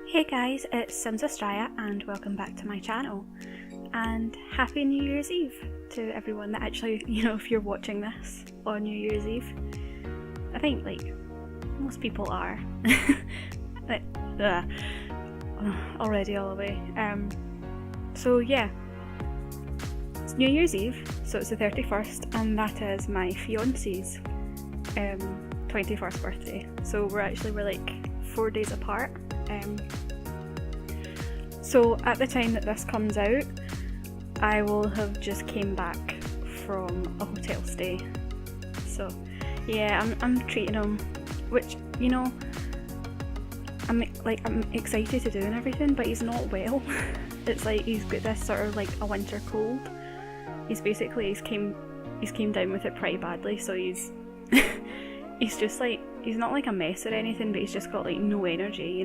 Hey guys, it's SimsAstraia and welcome back to my channel. And happy New Year's Eve to everyone that actually, if you're watching this on New Year's Eve. I think, most people are. Already all the way. So yeah, it's New Year's Eve, so it's the 31st, and that is my fiance's 21st birthday. So we're 4 days apart. So at the time that this comes out, I will have just came back from a hotel stay. So yeah, I'm treating him, which I'm excited to do and everything, but he's not well. It's like he's got this sort of a winter cold. He's came down with it pretty badly, so he's he's just he's not a mess or anything, but he's just got no energy,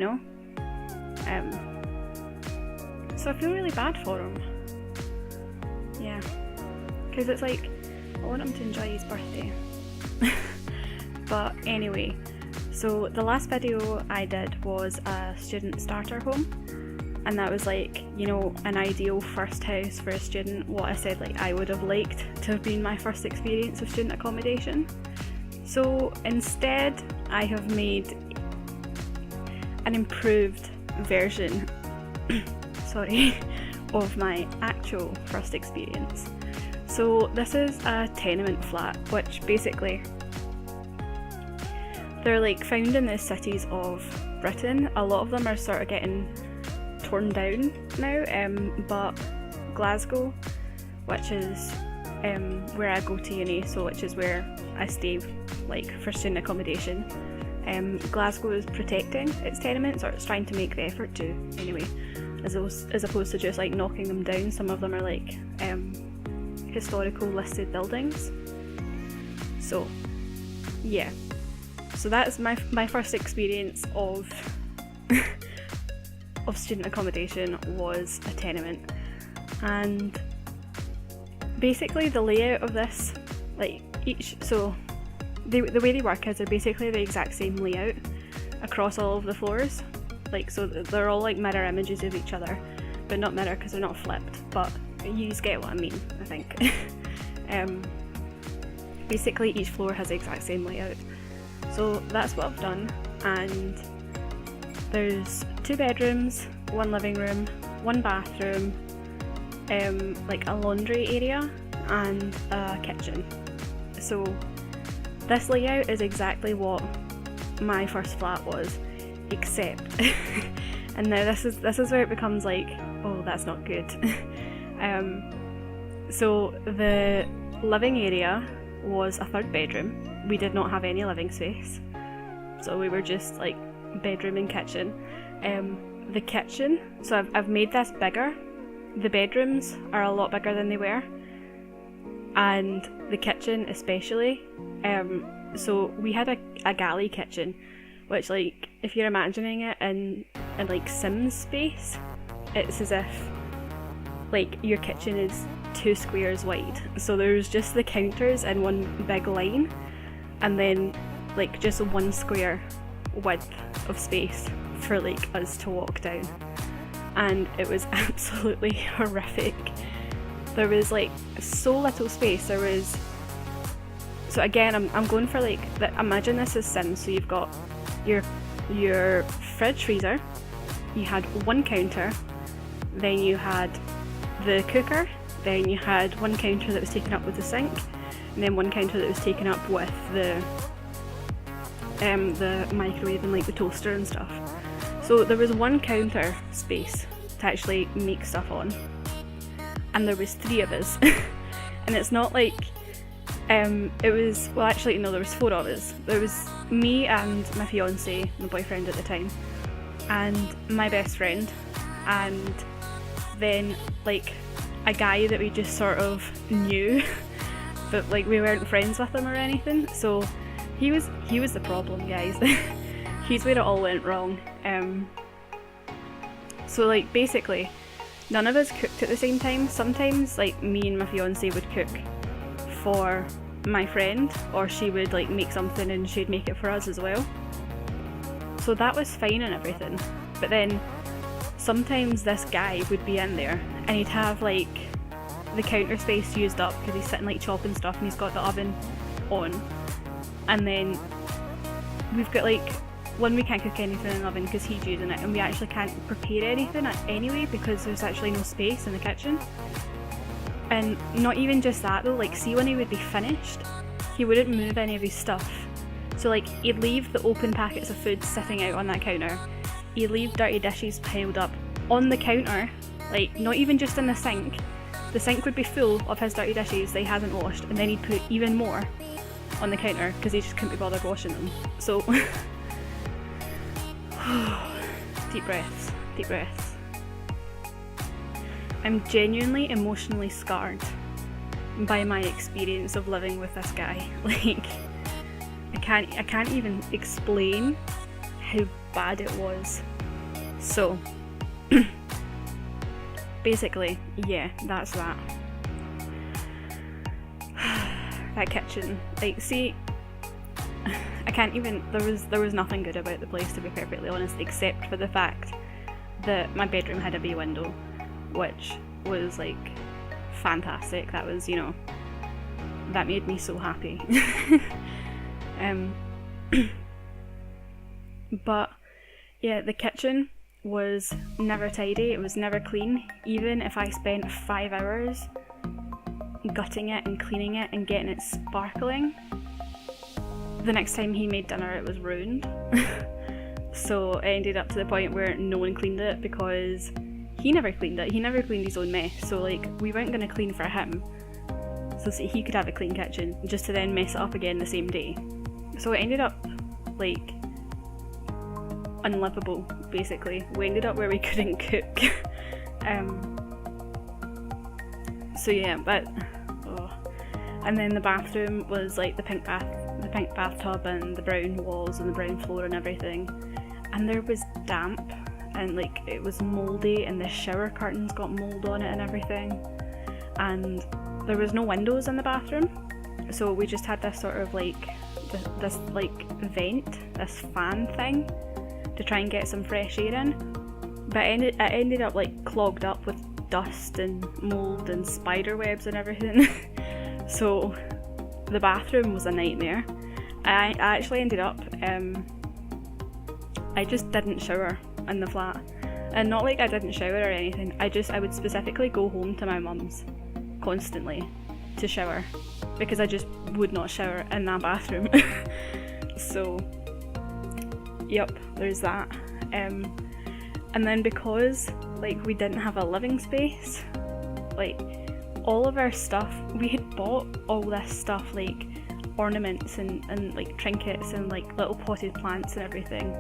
So I feel really bad for him. Yeah, because it's I want him to enjoy his birthday. But anyway, so the last video I did was a student starter home, and that was an ideal first house for a student. What I said I would have liked to have been my first experience of student accommodation. So instead I have made an improved version of my actual first experience. So this is a tenement flat, which basically they're found in the cities of Britain. A lot of them are sort of getting torn down now, but Glasgow, which is where I go to uni, so which is where I stay for student accommodation, Glasgow is protecting its tenements, or it's trying to make the effort to anyway, as opposed to just knocking them down. Some of them are historical listed buildings. So yeah, so that's my first experience of of student accommodation was a tenement. And basically the layout of this, the way they work is they're basically the exact same layout across all of the floors. So they're all mirror images of each other, but not mirror because they're not flipped, but you just get what I mean, I think. Basically each floor has the exact same layout. So that's what I've done, and there's 2 bedrooms, 1 living room, 1 bathroom, a laundry area and a kitchen. So this layout is exactly what my first flat was, except and now this is where it becomes oh, that's not good. So the living area was a 3rd bedroom. We did not have any living space, so we were just bedroom and kitchen. The kitchen, so I've made this bigger. The bedrooms are a lot bigger than they were, and the kitchen especially. So we had a galley kitchen, which if you're imagining it in Sims space, it's as if your kitchen is 2 squares wide. So there's just the counters in one big line, and then just 1 square width of space for us to walk down. And it was absolutely horrific. There was so little space. So again, I'm going for imagine this as Sims. So you've got your fridge freezer, you had 1 counter, then you had the cooker, then you had 1 counter that was taken up with the sink, and then 1 counter that was taken up with the microwave and the toaster and stuff. So there was 1 counter space to actually make stuff on, and there was 3 of us. And it's not it was, well actually no, there was 4 of us. There was me and my fiance, my boyfriend at the time, and my best friend, and then a guy that we just sort of knew, but we weren't friends with him or anything. So he was the problem, guys. He's where it all went wrong. So basically none of us cooked at the same time. Sometimes me and my fiance would cook for my friend, or she would make something and she'd make it for us as well. So that was fine and everything. But then sometimes this guy would be in there and he'd have like the counter space used up because he's sitting like chopping stuff and he's got the oven on. And then we've got like one, we can't cook anything in the oven because he's using it, and we actually can't prepare anything anyway because there's actually no space in the kitchen. And not even just that though, like see when he would be finished, he wouldn't move any of his stuff. So like he'd leave the open packets of food sitting out on that counter, he'd leave dirty dishes piled up on the counter, like not even just in the sink would be full of his dirty dishes that he hasn't washed, and then he'd put even more on the counter because he just couldn't be bothered washing them. So deep breaths, deep breaths. I'm genuinely emotionally scarred by my experience of living with this guy. Like I can't even explain how bad it was. So basically, yeah, that's that. That kitchen, like, see, I can't even, there was nothing good about the place, to be perfectly honest, except for the fact that my bedroom had a bay window, which was like fantastic. That was, you know, that made me so happy. But yeah, the kitchen was never tidy, it was never clean. Even if I spent 5 hours gutting it and cleaning it and getting it sparkling, the next time he made dinner it was ruined. So it ended up to the point where no one cleaned it because he never cleaned it. He never cleaned his own mess, so like we weren't going to clean for him so he could have a clean kitchen just to then mess it up again the same day. So it ended up like unlivable, basically. We ended up where we couldn't cook. So yeah, but and then the bathroom was like the pink bathtub and the brown walls and the brown floor and everything, and there was damp and like it was mouldy and the shower curtains got mould on it and everything, and there was no windows in the bathroom, so we just had this sort of like this like vent, this fan thing to try and get some fresh air in, but it ended up like clogged up with dust and mould and spider webs and everything. So the bathroom was a nightmare. I actually ended up I just didn't shower in the flat, and not like I didn't shower or anything, I would specifically go home to my mum's constantly to shower because I just would not shower in that bathroom. So yep, there's that. And then because like we didn't have a living space, like all of our stuff, we had bought all this stuff like ornaments and like trinkets and like little potted plants and everything,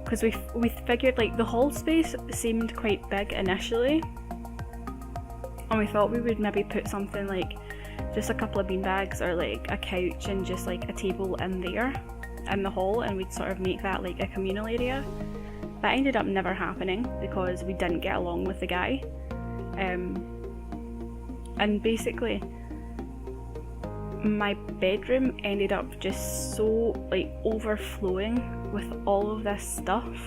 because we figured like the hall space seemed quite big initially, and we thought we would maybe put something like just a couple of beanbags or like a couch and just like a table in there in the hall, and we'd sort of make that like a communal area. That ended up never happening because we didn't get along with the guy, and basically my bedroom ended up just so like overflowing with all of this stuff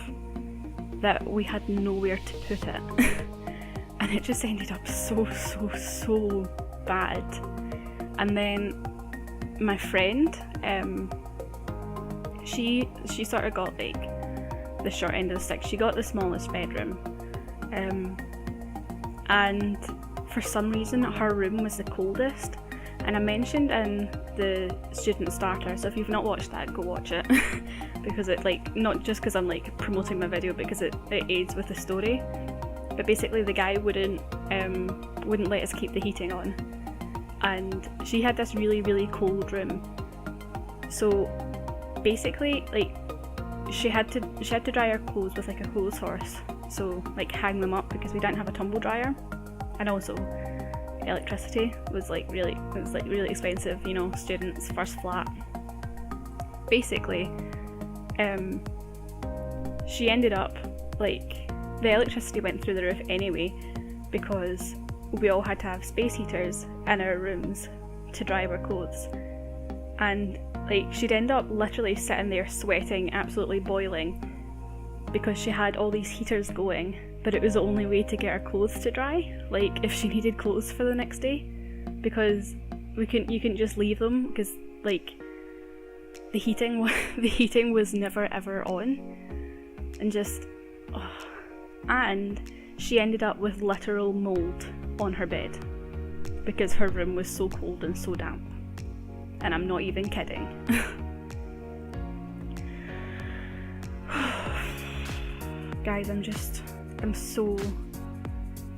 that we had nowhere to put it. And it just ended up so bad. And then my friend, she sort of got like the short end of the stick. She got the smallest bedroom, and for some reason her room was the coldest. And I mentioned in the student starter, so if you've not watched that, go watch it. Because it, like, not just because I'm like promoting my video, because it aids with the story, but basically the guy wouldn't let us keep the heating on, and she had this really cold room. So basically, like, she had to dry her clothes with like a clothes horse, so like hang them up because we didn't have a tumble dryer, and also electricity was like really expensive, you know, students, first flat. Basically, she ended up like the electricity went through the roof anyway because we all had to have space heaters in our rooms to dry our clothes. and like she'd end up literally sitting there sweating, absolutely boiling, because she had all these heaters going, but it was the only way to get her clothes to dry, like if she needed clothes for the next day, because you couldn't just leave them, because like the heating was never ever on, and just and she ended up with literal mold on her bed because her room was so cold and so damp, and I'm not even kidding. Guys, I'm so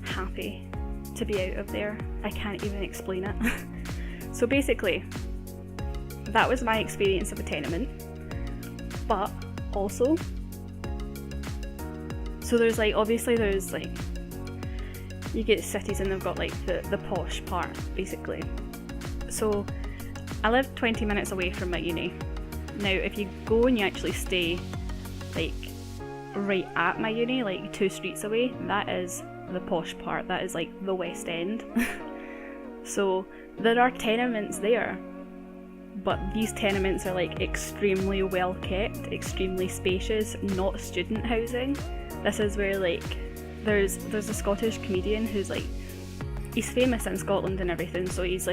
happy to be out of there. I can't even explain it. So basically, that was my experience of a tenement. But also, so there's like, obviously there's like, you get cities and they've got like the posh part, basically. So I live 20 minutes away from my uni. Now if you go and you actually stay like right at my uni, like 2 streets away, that is the posh part, that is like the West End. So there are tenements there, but these tenements are like extremely well kept, extremely spacious, not student housing. This is where like there's a Scottish comedian who's like, he's famous in Scotland and everything, so he's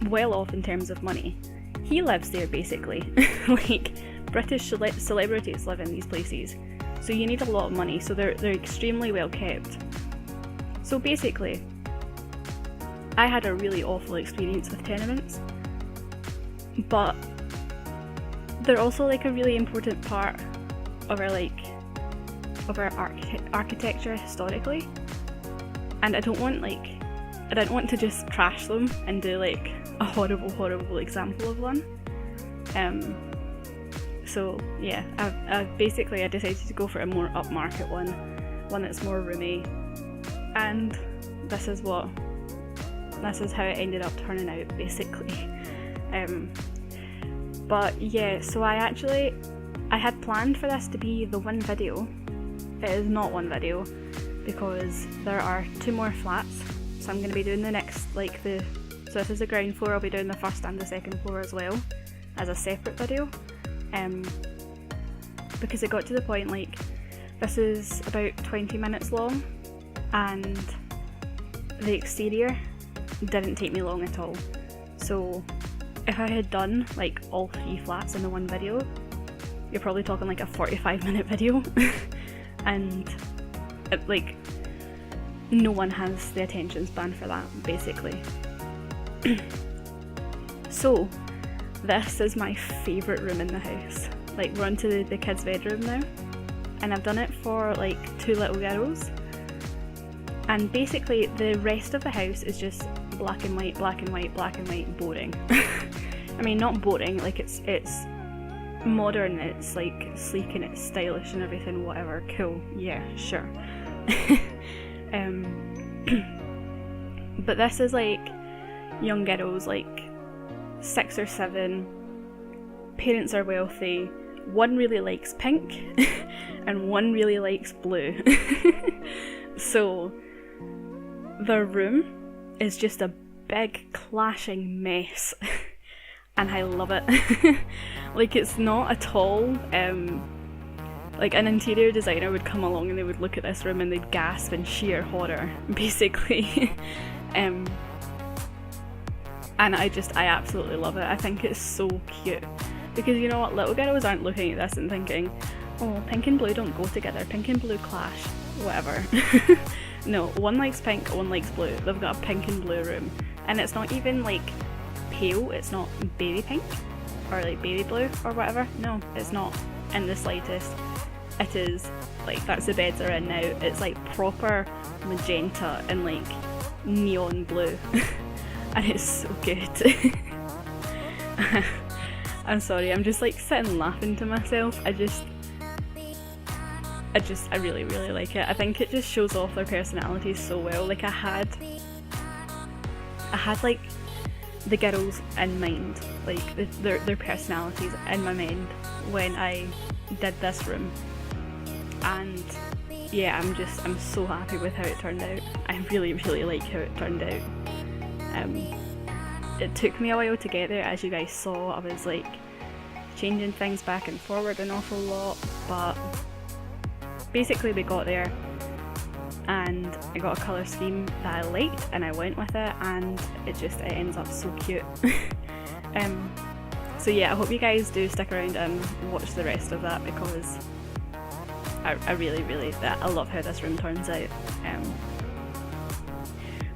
well off in terms of money. He lives there basically. Like British celebrities live in these places, so you need a lot of money, so they're extremely well kept. So basically, I had a really awful experience with tenements, but they're also like a really important part of our architecture historically, and I don't want to just trash them and do like a horrible example of one. So yeah, I decided to go for a more upmarket one that's more roomy, and this is how it ended up turning out basically. But yeah, so I had planned for this to be the one video. It is not one video because there are 2 more flats, so I'm going to be doing the next, so this is the ground floor, I'll be doing the first and the second floor as well as a separate video, because it got to the point like this is about 20 minutes long and the exterior didn't take me long at all. So if I had done like all 3 flats in the one video, you're probably talking like a 45-minute video. And like no one has the attention span for that, basically. So this is my favourite room in the house. Like we're onto the kids' bedroom now, and I've done it for like 2 little girls, and basically the rest of the house is just black and white, boring. I mean, not boring, like it's modern, it's like sleek and it's stylish and everything, whatever, cool, yeah, sure. But this is like young girls, like 6 or 7, parents are wealthy, one really likes pink and one really likes blue. So their room is just a big clashing mess. And I love it. Like it's not at all, like an interior designer would come along and they would look at this room and they'd gasp in sheer horror, basically. And I absolutely love it. I think it's so cute. Because you know what, little girls aren't looking at this and thinking, oh, pink and blue don't go together, pink and blue clash, whatever. No, one likes pink, one likes blue. They've got a pink and blue room. And it's not even like pale, it's not baby pink or like baby blue or whatever. No, it's not in the slightest. It is like, that's the beds are in now. It's like proper magenta and like neon blue. And it's so good. I'm sorry, I'm just like sitting laughing to myself. I really like it. I think it just shows off their personalities so well. Like I had like the girls in mind, like their personalities in my mind when I did this room, and yeah, I'm so happy with how it turned out. I really like how it turned out. it took me a while to get there. As you guys saw, I was like changing things back and forward an awful lot, but basically we got there and I got a colour scheme that I liked and I went with it, and it ends up so cute. So yeah, I hope you guys do stick around and watch the rest of that, because I really I love how this room turns out.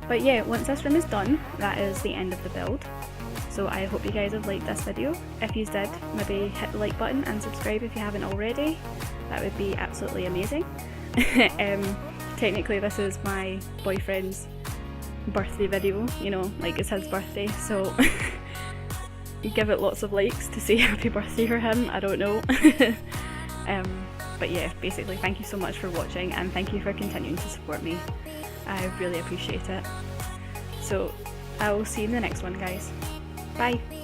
But yeah, once this room is done, that is the end of the build. So I hope you guys have liked this video. If you did, maybe hit the like button and subscribe if you haven't already. That would be absolutely amazing. Technically this is my boyfriend's birthday video, you know, like it's his birthday, so give it lots of likes to say happy birthday for him, I don't know. But yeah, basically thank you so much for watching, and thank you for continuing to support me. I really appreciate it. So I will see you in the next one, guys. Bye!